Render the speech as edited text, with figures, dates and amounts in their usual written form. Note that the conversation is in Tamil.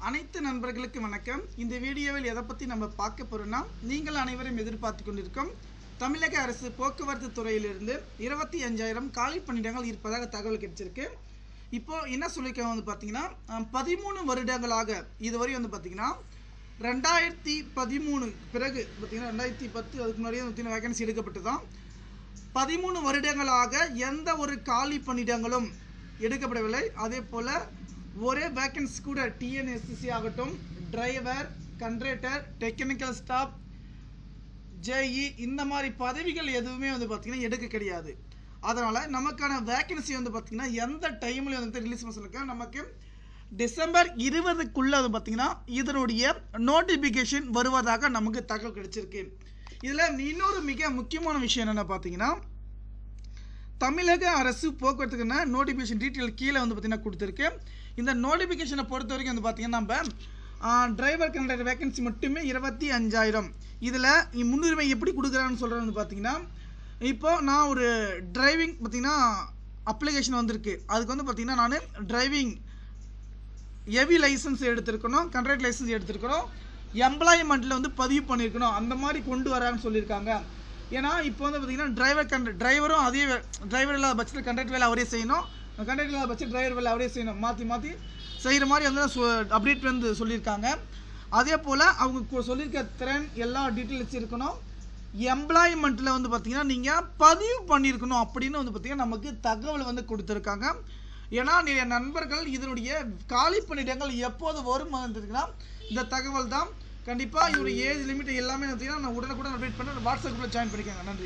அனைத்து நண்பர்களுக்கு வணக்கம். இந்த வீடியோவில் எதை பற்றி நம்ம பார்க்க போகிறோம்னா, நீங்கள் அனைவரும் எதிர்பார்த்து கொண்டிருக்கும் தமிழக அரசு போக்குவரத்து துறையிலிருந்து 25,000 காலி பணியிடங்கள் இருப்பதாக தகவல் கிடைச்சிருக்கு. இப்போது என்ன சொல்லியிருக்காங்க வந்து பார்த்தீங்கன்னா, 13 வருடங்களாக இதுவரை வந்து பார்த்தீங்கன்னா 2013 பிறகு பார்த்தீங்கன்னா 2010 அதுக்கு முன்னாடியே வந்து வேகன்சி எடுக்கப்பட்டு தான் 13 வருடங்களாக எந்த ஒரு காலி பணியிடங்களும் எடுக்கப்படவில்லை. அதே போல் ஒரே வேக்கன்சி கூட டிஎன்எஸ்சி ஆகட்டும், driver, conductor, technical staff, JE இந்த மாதிரி பதவிகள் எதுவுமே வந்து பார்த்திங்கன்னா எடுக்க கிடையாது. அதனால் நமக்கான வேக்கன்சி வந்து பார்த்திங்கன்னா எந்த டைம்லையும் வந்து ரிலீஸ் பண்ண சொல்லியிருக்காங்க. நமக்கு டிசம்பர் 20க்குள்ளே வந்து பார்த்திங்கன்னா இதனுடைய நோட்டிஃபிகேஷன் வருவதாக நமக்கு தகவல் கிடைச்சிருக்கு. இதில் இன்னொரு மிக முக்கியமான விஷயம் என்னென்ன பார்த்தீங்கன்னா, தமிழக அரசு போக்குவரத்துக்குன்னா நோட்டிஃபிகேஷன் டீட்டெயில் கீழே வந்து பார்த்திங்கன்னா கொடுத்துருக்கு. இந்த நோட்டிஃபிகேஷனை பொறுத்த வரைக்கும் வந்து பார்த்திங்கன்னா நம்ம டிரைவர் கண்டக்டர் வேக்கன்சி மட்டுமே 25,000. இதில் முன்னுரிமை எப்படி கொடுக்குறான்னு சொல்கிறது வந்து பார்த்திங்கன்னா, இப்போது நான் ஒரு டிரைவிங் பார்த்திங்கன்னா அப்ளிகேஷன் வந்திருக்கு. அதுக்கு வந்து பார்த்திங்கன்னா நான் டிரைவிங் ஹெவி லைசன்ஸ் எடுத்திருக்கணும், கண்ட்ரக்ட் லைசன்ஸ் எடுத்திருக்கணும், எம்ப்ளாய்மெண்ட்டில் வந்து பதிவு பண்ணியிருக்கணும். அந்த மாதிரி கொண்டு வரான்னு சொல்லியிருக்காங்க. ஏன்னா இப்போ வந்து பார்த்திங்கன்னா டிரைவரும் அதே டிரைவர் இல்லாத பட்சத்தில் கண்டக்டர் வேலை அவரே செய்யணும், கண்டக்டர் இல்லாத பட்சத்தில் டிரைவர் வேலை அவரே செய்யணும், மாற்றி செய்கிற மாதிரி வந்து அப்டேட் வந்து சொல்லியிருக்காங்க. அதே போல் அவங்க சொல்லியிருக்க திறன் எல்லா டீட்டெயில்ஸ் இருக்கணும். எம்ப்ளாய்மெண்ட்டில் வந்து பார்த்திங்கன்னா நீங்கள் பதிவு பண்ணியிருக்கணும் அப்படின்னு வந்து பார்த்திங்கன்னா நமக்கு தகவல் வந்து கொடுத்துருக்காங்க. ஏன்னா நிறைய நண்பர்கள் இதனுடைய காலி பணியிடங்கள் எப்போது வரும் வந்துருக்குன்னா இந்த தகவல் தான். கண்டிப்பாக இவருடைய ஏஜ் லிமிட் எல்லாமே பார்த்தீங்கன்னா நான் உடனுக்குடன் அப்டேட் பண்ணுறேன். வாட்ஸ்அப்பில் ஜாயின் பண்ணிக்கோங்க. நன்றி.